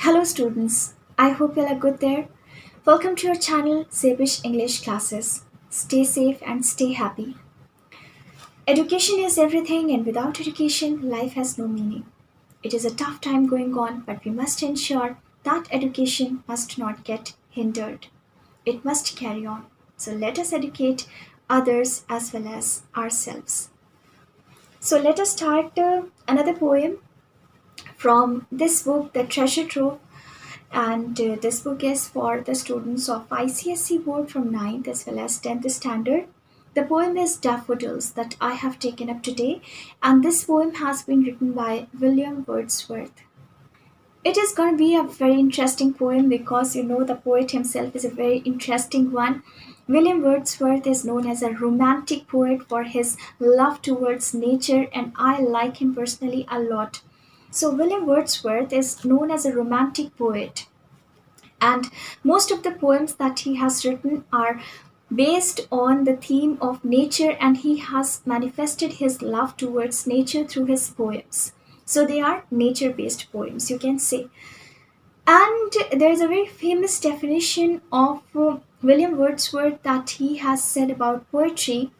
Hello students, I hope you all are good there. Welcome to your channel Zebish English Classes. Stay safe and stay happy. Education is everything and without education life has no meaning. It is a tough time going on but we must ensure that education must not get hindered. It must carry on. So let us educate others as well as ourselves. So let us start another poem from this book, The Treasure Trove. And this book is for the students of ICSE board from 9th as well as 10th standard. The poem is Daffodils that I have taken up today, and this poem has been written by William Wordsworth. It is going to be a very interesting poem because the poet himself is a very interesting one. William Wordsworth is known as a romantic poet for his love towards nature, and I like him personally a lot. So, William Wordsworth is known as a romantic poet, and most of the poems that he has written are based on the theme of nature, and he has manifested his love towards nature through his poems. So, they are nature based poems, you can say. And there is a very famous definition of William Wordsworth that he has said about poetry,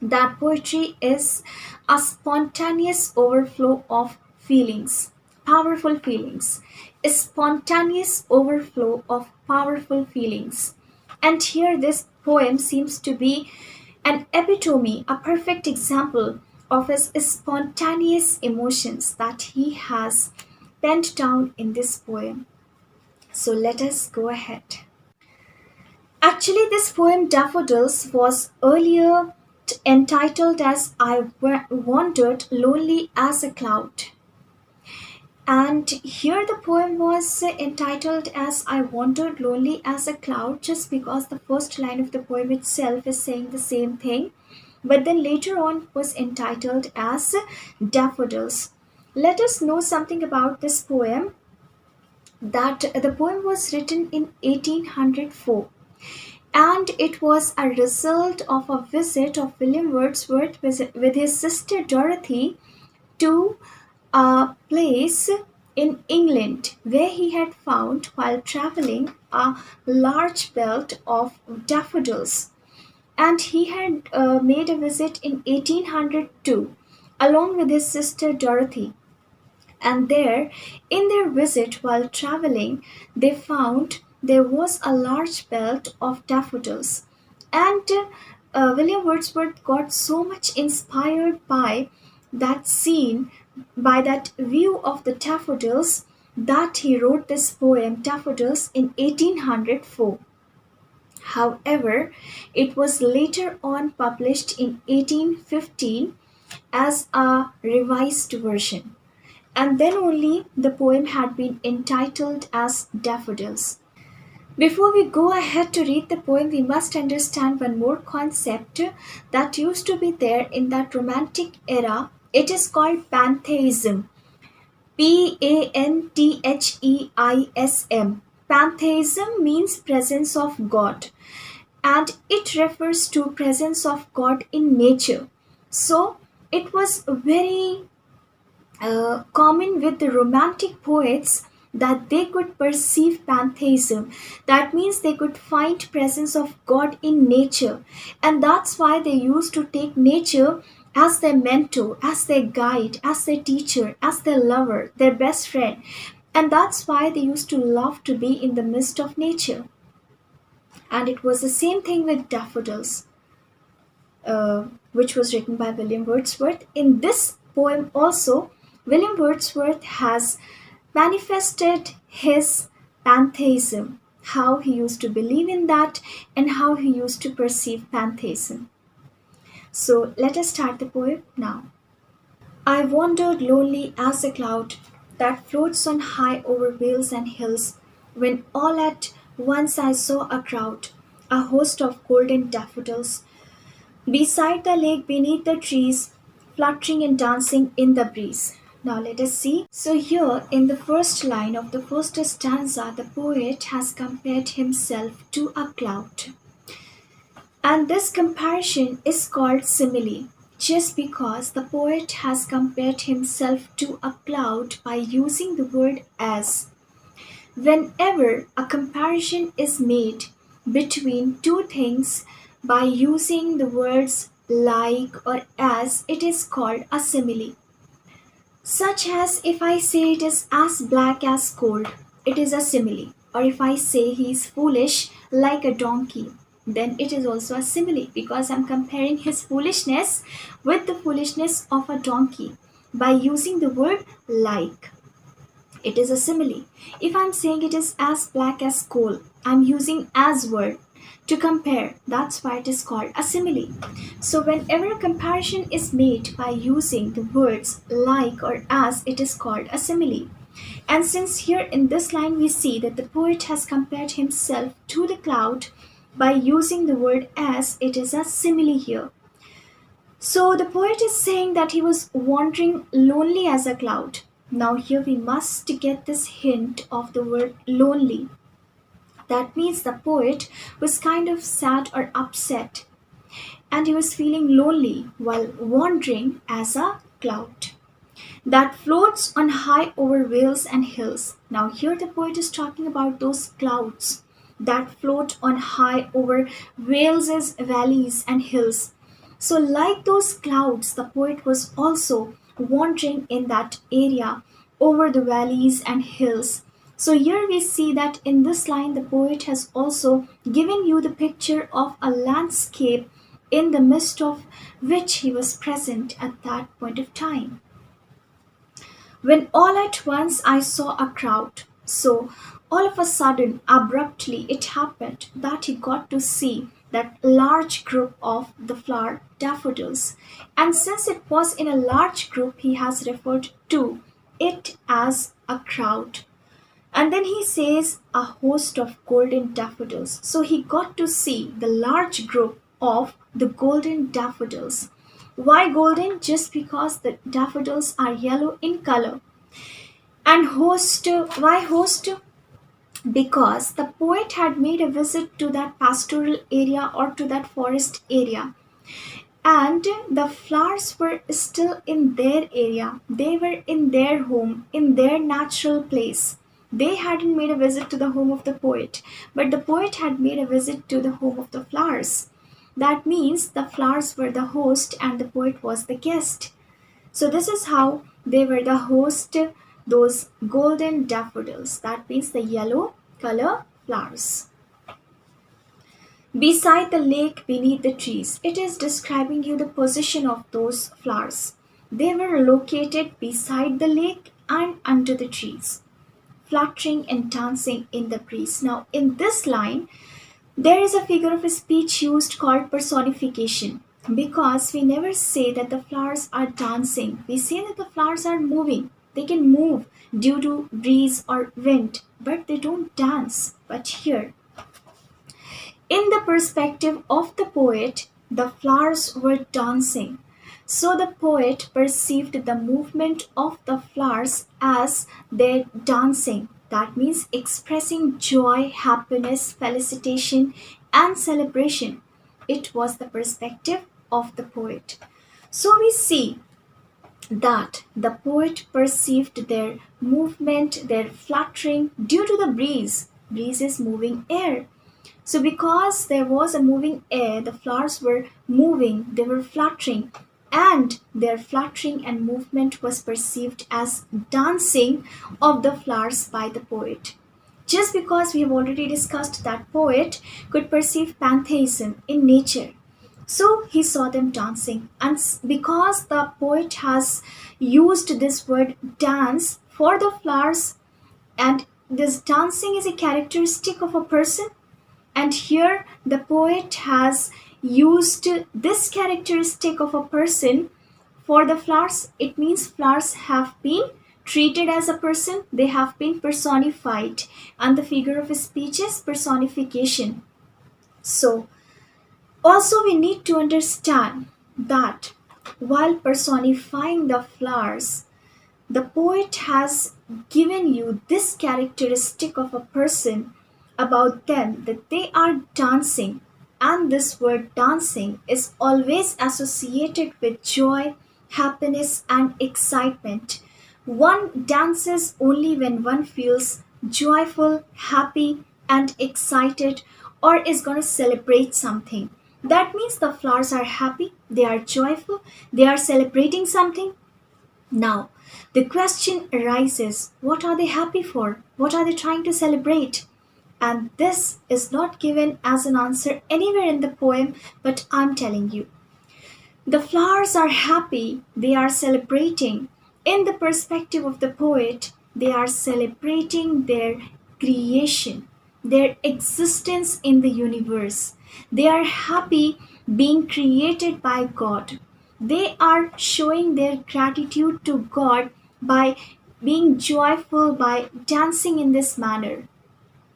that poetry is a spontaneous overflow of feelings, powerful feelings, a spontaneous overflow of powerful feelings. And here, this poem seems to be an epitome, a perfect example of his spontaneous emotions that he has penned down in this poem. So let us go ahead. Actually, this poem Daffodils was earlier entitled as Wandered Lonely as a Cloud. And here the poem was entitled as I Wandered Lonely as a Cloud just because the first line of the poem itself is saying the same thing. But then later on was entitled as Daffodils. Let us know something about this poem, that the poem was written in 1804, and it was a result of a visit of William Wordsworth with his sister Dorothy to a place in England where he had found while traveling a large belt of daffodils. And he had made a visit in 1802 along with his sister Dorothy. And there, in their visit while traveling, they found there was a large belt of daffodils. And William Wordsworth got so much inspired by that scene, by that view of the daffodils, that he wrote this poem, Daffodils, in 1804. However, it was later on published in 1815 as a revised version, and then only the poem had been entitled as Daffodils. Before we go ahead to read the poem, we must understand one more concept that used to be there in that romantic era. It is called Pantheism. Pantheism. Pantheism means presence of God, and it refers to presence of God in nature. So it was very common with the romantic poets that they could perceive pantheism. That means they could find presence of God in nature, and that's why they used to take nature as their mentor, as their guide, as their teacher, as their lover, their best friend. And that's why they used to love to be in the midst of nature. And it was the same thing with Daffodils, which was written by William Wordsworth. In this poem also, William Wordsworth has manifested his pantheism, how he used to believe in that and how he used to perceive pantheism. So let us start the poem now. I wandered lonely as a cloud that floats on high over vales and hills, when all at once I saw a crowd, a host of golden daffodils, beside the lake beneath the trees, fluttering and dancing in the breeze. Now let us see. So here in the first line of the first stanza, the poet has compared himself to a cloud. And this comparison is called simile, just because the poet has compared himself to a cloud by using the word as. Whenever a comparison is made between two things by using the words like or as, it is called a simile. Such as if I say it is as black as coal, it is a simile. Or if I say he is foolish like a donkey, then it is also a simile because I'm comparing his foolishness with the foolishness of a donkey by using the word like. It is a simile. If I'm saying it is as black as coal, I'm using as word to compare. That's why it is called a simile. So whenever a comparison is made by using the words like or as, it is called a simile. And since here in this line we see that the poet has compared himself to the cloud by using the word as, it is a simile here. So the poet is saying that he was wandering lonely as a cloud. Now here we must get this hint of the word lonely. That means the poet was kind of sad or upset and he was feeling lonely while wandering as a cloud that floats on high over vales and hills. Now here the poet is talking about those clouds that float on high over vales, valleys and hills. So like those clouds, the poet was also wandering in that area over the valleys and hills. So here we see that in this line the poet has also given you the picture of a landscape in the midst of which he was present at that point of time. When all at once I saw a crowd, so all of a sudden, abruptly, it happened that he got to see that large group of the flower daffodils. And since it was in a large group, he has referred to it as a crowd. And then he says a host of golden daffodils. So he got to see the large group of the golden daffodils. Why golden? Just because the daffodils are yellow in color. And host, why host? Because the poet had made a visit to that pastoral area or to that forest area. And the flowers were still in their area. They were in their home, in their natural place. They hadn't made a visit to the home of the poet, but the poet had made a visit to the home of the flowers. That means the flowers were the host and the poet was the guest. So this is how they were the host, those golden daffodils. That means the yellow color flowers. Beside the lake, beneath the trees, it is describing you the position of those flowers. They were located beside the lake and under the trees, fluttering and dancing in the breeze. Now, in this line, there is a figure of speech used called personification because we never say that the flowers are dancing. We say that the flowers are moving. They can move due to breeze or wind, but they don't dance. But here, in the perspective of the poet, the flowers were dancing. So the poet perceived the movement of the flowers as their dancing. That means expressing joy, happiness, felicitation, and celebration. It was the perspective of the poet. So we see that the poet perceived their movement, their fluttering due to the breeze. Breeze is moving air. So because there was a moving air, the flowers were moving, they were fluttering, and their fluttering and movement was perceived as dancing of the flowers by the poet. Just because we have already discussed that poet could perceive pantheism in nature. So he saw them dancing. And because the poet has used this word dance for the flowers, and this dancing is a characteristic of a person, and here the poet has used this characteristic of a person for the flowers. It means flowers have been treated as a person, they have been personified, and the figure of speech is personification. So, also we need to understand that while personifying the flowers, the poet has given you this characteristic of a person about them, that they are dancing, and this word dancing is always associated with joy, happiness, and excitement. One dances only when one feels joyful, happy, and excited, or is going to celebrate something. That means the flowers are happy, they are joyful, they are celebrating something. Now, the question arises, what are they happy for? What are they trying to celebrate? And this is not given as an answer anywhere in the poem, but I'm telling you. The flowers are happy, they are celebrating. In the perspective of the poet, they are celebrating their creation, their existence in the universe. They are happy being created by God. They are showing their gratitude to God by being joyful, by dancing in this manner.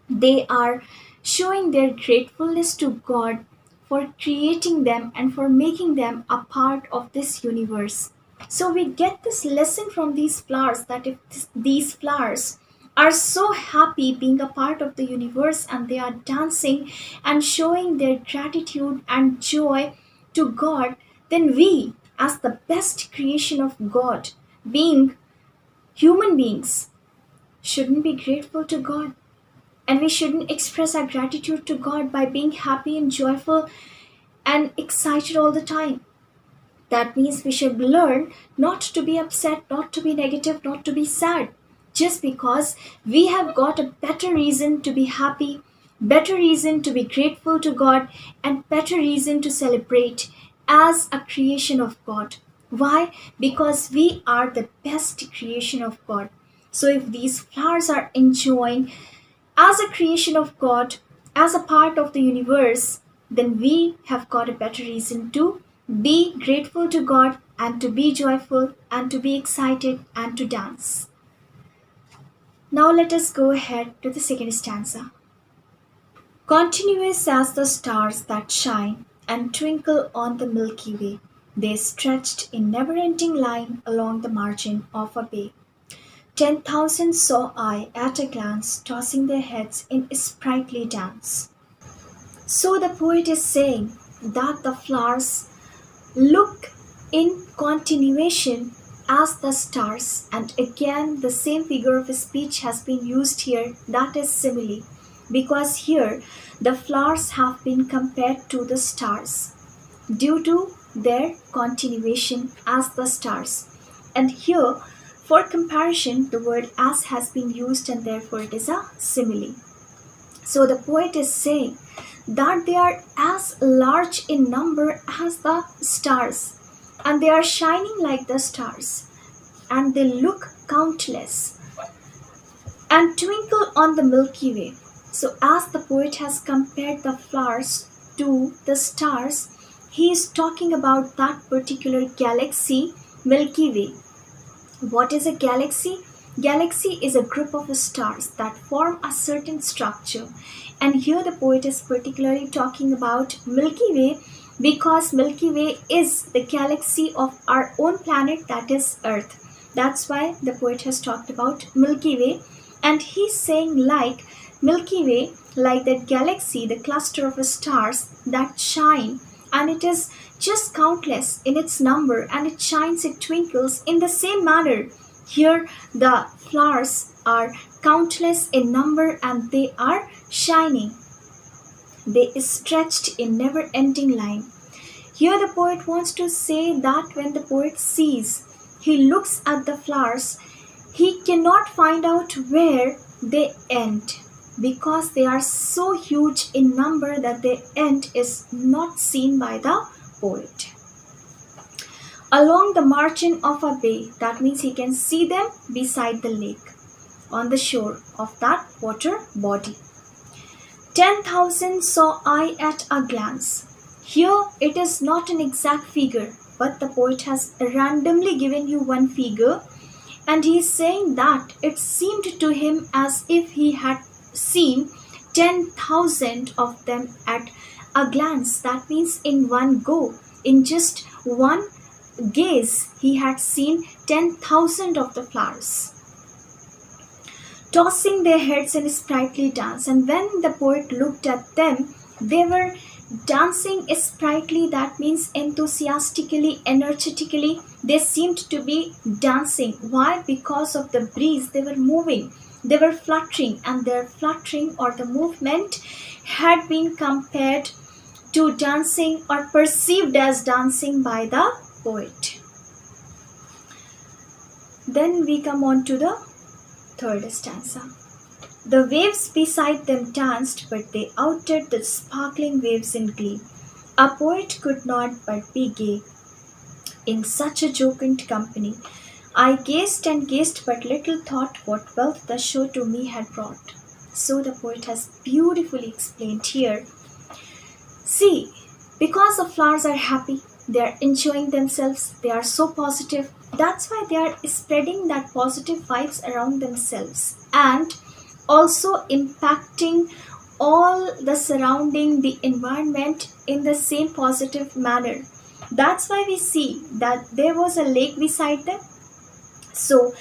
They are showing their gratefulness to God for creating them and for making them a part of this universe. So we get this lesson from these flowers that if these flowers are so happy being a part of the universe and they are dancing and showing their gratitude and joy to God, then we, as the best creation of God, being human beings, shouldn't be grateful to God, and we shouldn't express our gratitude to God by being happy and joyful and excited all the time. That means we should learn not to be upset, not to be negative, not to be sad. Just because we have got a better reason to be happy, better reason to be grateful to God, and better reason to celebrate as a creation of God. Why? Because we are the best creation of God. So if these flowers are enjoying as a creation of God, as a part of the universe, then we have got a better reason to be grateful to God and to be joyful and to be excited and to dance. Now let us go ahead to the second stanza. Continuous as the stars that shine and twinkle on the Milky Way, they stretched in never-ending line along the margin of a bay. 10,000 saw I at a glance, tossing their heads in sprightly dance. So the poet is saying that the flowers look in continuation as the stars, and again the same figure of speech has been used here, that is simile, because here the flowers have been compared to the stars due to their continuation as the stars. And here, for comparison, the word as has been used and therefore it is a simile. So the poet is saying that they are as large in number as the stars, and they are shining like the stars, and they look countless and twinkle on the Milky Way. So as the poet has compared the flowers to the stars, he is talking about that particular galaxy, Milky Way. What is a galaxy? Galaxy is a group of stars that form a certain structure. And here the poet is particularly talking about Milky Way because Milky Way is the galaxy of our own planet, that is Earth. That's why the poet has talked about Milky Way. And he's saying like Milky Way, like that galaxy, the cluster of stars that shine, and it is just countless in its number, and it shines, it twinkles in the same manner. Here the flowers are countless in number and they are shining. They stretched in never-ending line. Here the poet wants to say that when the poet sees, he looks at the flowers, he cannot find out where they end, because they are so huge in number that their end is not seen by the poet. Along the margin of a bay, that means he can see them beside the lake, on the shore of that water body. 10,000 saw I at a glance. Here it is not an exact figure, but the poet has randomly given you one figure, and he is saying that it seemed to him as if he had seen 10,000 of them at a glance. That means in one go, in just one gaze, he had seen 10,000 of the flowers tossing their heads in sprightly dance. And when the poet looked at them, they were dancing sprightly, that means enthusiastically, energetically. They seemed to be dancing. Why? Because of the breeze, they were moving. They were fluttering, and their fluttering or the movement had been compared to dancing or perceived as dancing by the poet. Then we come on to the third stanza. The waves beside them danced, but they outdid the sparkling waves in glee. A poet could not but be gay in such a jocund company. I gazed and gazed, but little thought what wealth the show to me had brought. So the poet has beautifully explained here. See, because the flowers are happy, they are enjoying themselves, they are so positive. That's why they are spreading that positive vibes around themselves and also impacting all the surrounding, the environment in the same positive manner. That's why we see that there was a lake beside them. So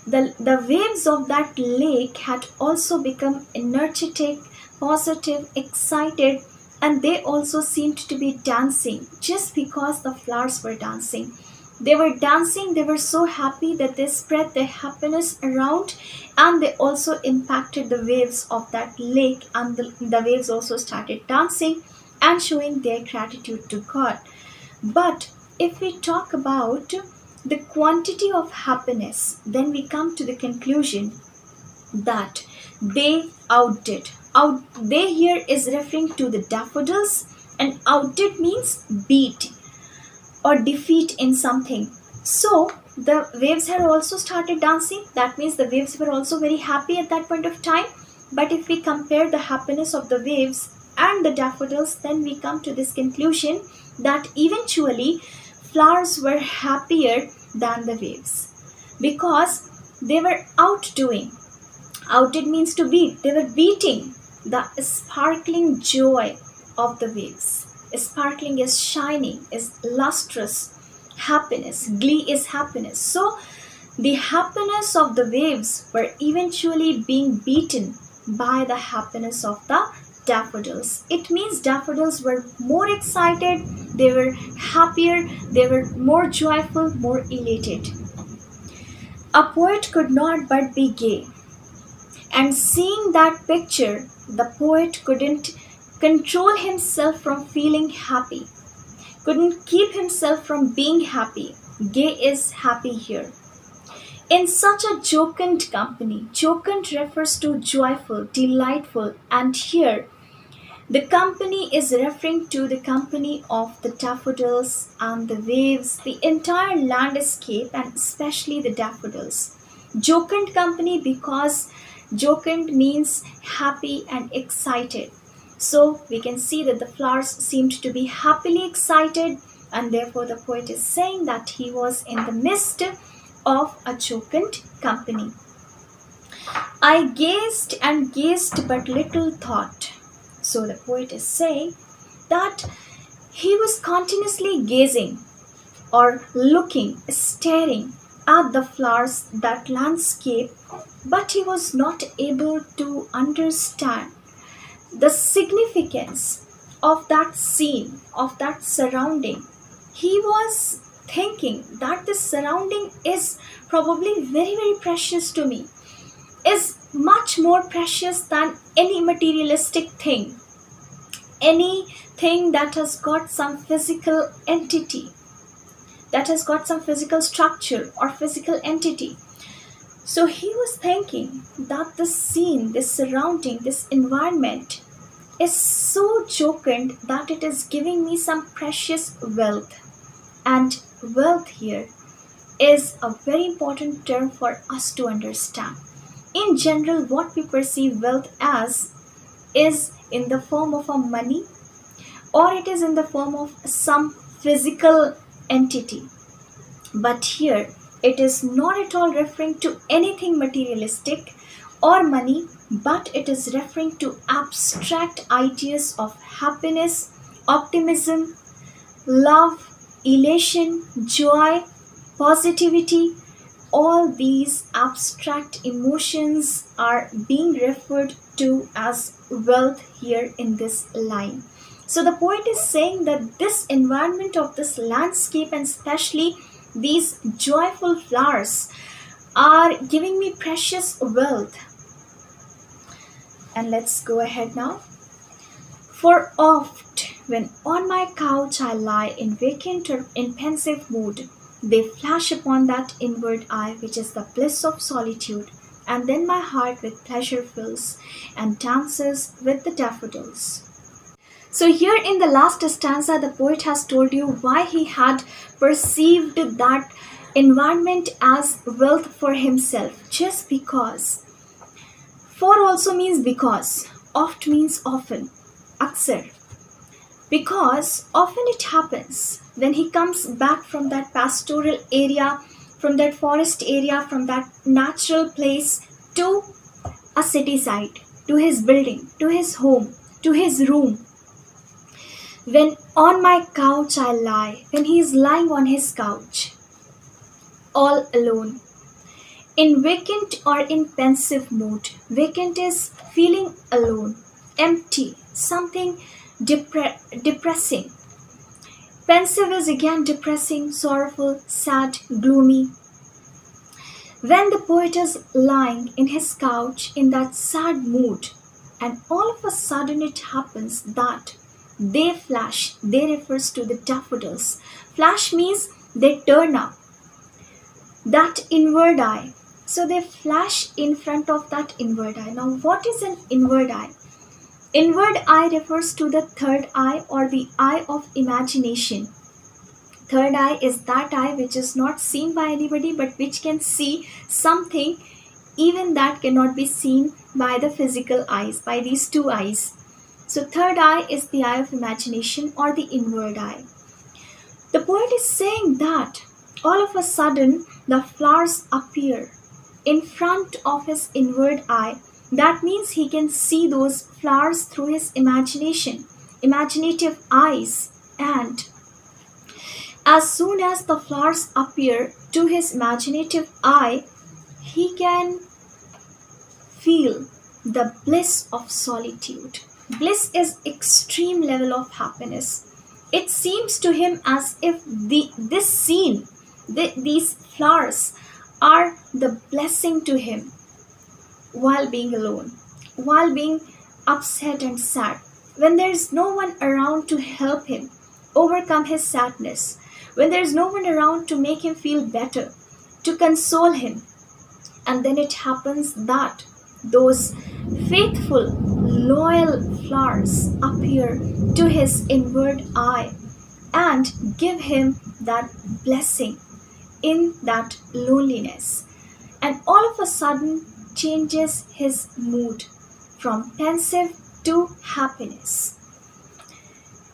the waves of that lake had also become energetic, positive, excited, and they also seemed to be dancing just because the flowers were dancing. They were dancing, they were so happy that they spread their happiness around, and they also impacted the waves of that lake, and the waves also started dancing and showing their gratitude to God. But if we talk about the quantity of happiness, then we come to the conclusion that they outdid. They here is referring to the daffodils, and outdid means beat or defeat in something. So the waves had also started dancing. That means the waves were also very happy at that point of time. But if we compare the happiness of the waves and the daffodils, then we come to this conclusion that eventually flowers were happier than the waves because they were outdoing. Outdid means to beat. They were beating the sparkling joy of the waves. Sparkling is shining, is lustrous. Happiness, glee is happiness. So the happiness of the waves were eventually being beaten by the happiness of the daffodils. It means daffodils were more excited, they were happier, they were more joyful, more elated. A poet could not but be gay. And seeing that picture, the poet couldn't control himself from feeling happy, couldn't keep himself from being happy. Gay is happy here. In such a jocund company, jocund refers to joyful, delightful, and here the company is referring to the company of the daffodils and the waves, the entire landscape, and especially the daffodils. Jocund company because jocund means happy and excited. So we can see that the flowers seemed to be happily excited, and therefore the poet is saying that he was in the midst of a jocund company. I gazed and gazed, but little thought. So the poet is saying that he was continuously gazing or looking, staring at the flowers, that landscape, but he was not able to understand the significance of that scene, of that surrounding. He was thinking that this surrounding is probably very, very precious to me, is much more precious than any materialistic thing, anything that has got some physical entity, that has got some physical structure or physical entity. So he was thinking that this scene, this surrounding, this environment is so jocund that it is giving me some precious wealth. And wealth here is a very important term for us to understand. In general, what we perceive wealth as is in the form of a money, or it is in the form of some physical entity. But here, it is not at all referring to anything materialistic or money, but it is referring to abstract ideas of happiness, optimism, love, elation, joy, positivity. All these abstract emotions are being referred to as wealth here in this line. So the poet is saying that this environment of this landscape, and especially these joyful flowers, are giving me precious wealth. And let's go ahead now. For oft, when on my couch I lie in vacant or in pensive mood, they flash upon that inward eye which is the bliss of solitude, and then my heart with pleasure fills and dances with the daffodils. So, here in the last stanza, the poet has told you why he had perceived that environment as wealth for himself, just because. For also means because, oft means often, Icse. Because often it happens when he comes back from that pastoral area, from that forest area, from that natural place to a city side, to his building, to his home, to his room. When on my couch I lie, when he is lying on his couch, all alone, in vacant or in pensive mood. Vacant is feeling alone, empty, something depressing. Pensive is again depressing, sorrowful, sad, gloomy. When the poet is lying in his couch in that sad mood, and all of a sudden it happens that they flash, they refers to the daffodils. Flash means they turn up. That inward eye. So they flash in front of that inward eye. Now, what is an inward eye? Inward eye refers to the third eye or the eye of imagination. Third eye is that eye which is not seen by anybody but which can see something even that cannot be seen by the physical eyes, by these two eyes. So third eye is the eye of imagination or the inward eye. The poet is saying that all of a sudden the flowers appear in front of his inward eye. That means he can see those flowers through his imagination, imaginative eyes. And as soon as the flowers appear to his imaginative eye, he can feel the bliss of solitude. Bliss is extreme level of happiness. It seems to him as if this scene, these flowers are the blessing to him while being alone, while being upset and sad, when there is no one around to help him overcome his sadness, when there is no one around to make him feel better, to console him. And then it happens that those faithful, loyal flowers appear to his inward eye and give him that blessing in that loneliness. And all of a sudden changes his mood from pensive to happiness.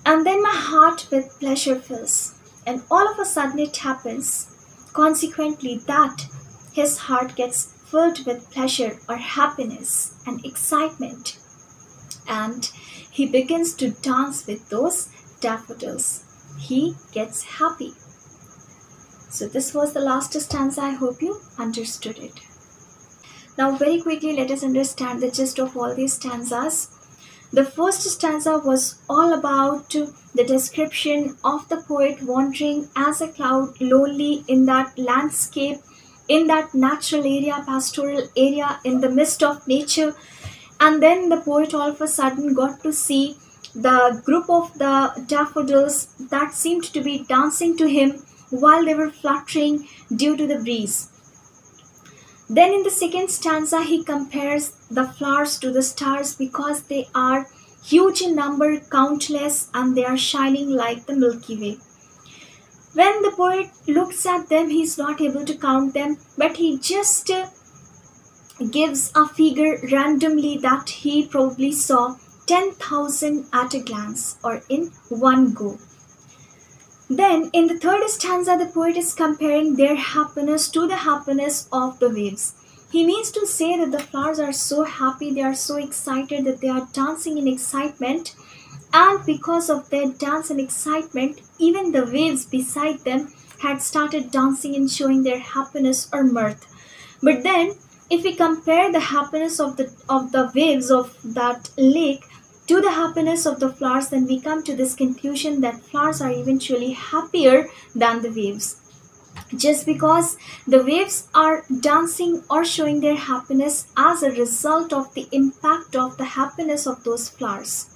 And then my heart with pleasure fills. And all of a sudden it happens, consequently, that his heart gets filled with pleasure or happiness and excitement. And he begins to dance with those daffodils. He gets happy. So this was the last stanza. I hope you understood it. Now very quickly let us understand the gist of all these stanzas. The first stanza was all about the description of the poet wandering as a cloud, lonely in that landscape, in that natural area, pastoral area, in the midst of nature. And then the poet all of a sudden got to see the group of the daffodils that seemed to be dancing to him while they were fluttering due to the breeze. Then in the second stanza, he compares the flowers to the stars because they are huge in number, countless, and they are shining like the Milky Way. When the poet looks at them, he is not able to count them, but he just gives a figure randomly that he probably saw 10,000 at a glance or in one go. Then in the third stanza, the poet is comparing their happiness to the happiness of the waves. He means to say that the flowers are so happy, they are so excited that they are dancing in excitement. And because of their dance and excitement, even the waves beside them had started dancing and showing their happiness or mirth. But then, if we compare the happiness of the waves of that lake to the happiness of the flowers, then we come to this conclusion that flowers are eventually happier than the waves. just because the waves are dancing or showing their happiness as a result of the impact of the happiness of those flowers.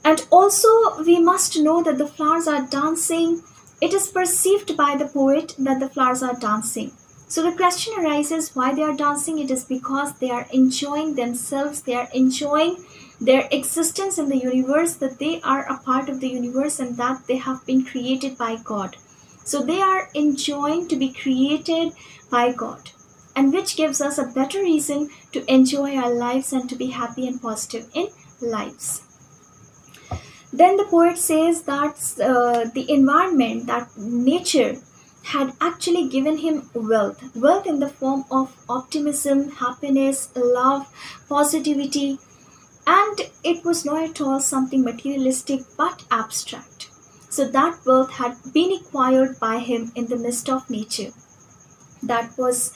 And also, we must know that the flowers are dancing. It is perceived by the poet that the flowers are dancing. So the question arises why they are dancing. It is because they are enjoying themselves, they are enjoying their existence in the universe, that they are a part of the universe and that they have been created by God. So they are enjoying to be created by God, and which gives us a better reason to enjoy our lives and to be happy and positive in lives. Then the poet says that the environment, that nature, had actually given him wealth in the form of optimism, happiness, love, positivity, and it was not at all something materialistic but abstract. So that wealth had been acquired by him in the midst of nature. That was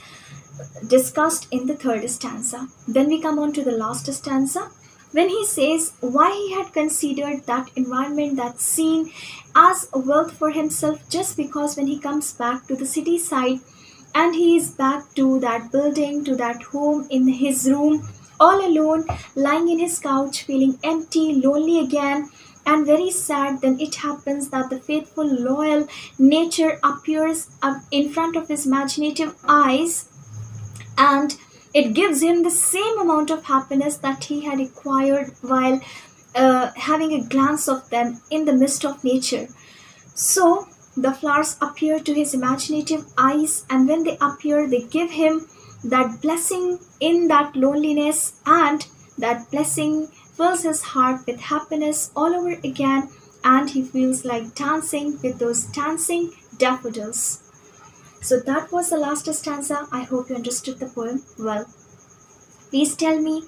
discussed in the third stanza. Then we come on to the last stanza, when he says why he had considered that environment, that scene, as a wealth for himself, just because when he comes back to the city side and he is back to that building, to that home, in his room, all alone, lying in his couch, feeling empty, lonely again, and very sad, then it happens that the faithful, loyal nature appears up in front of his imaginative eyes, and it gives him the same amount of happiness that he had acquired while having a glance of them in the midst of nature. So the flowers appear to his imaginative eyes, and when they appear, they give him that blessing in that loneliness, and that blessing fills his heart with happiness all over again, and he feels like dancing with those dancing daffodils. So that was the last stanza. I hope you understood the poem well. Please tell me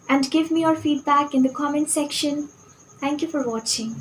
and give me your feedback in the comment section. Thank you for watching.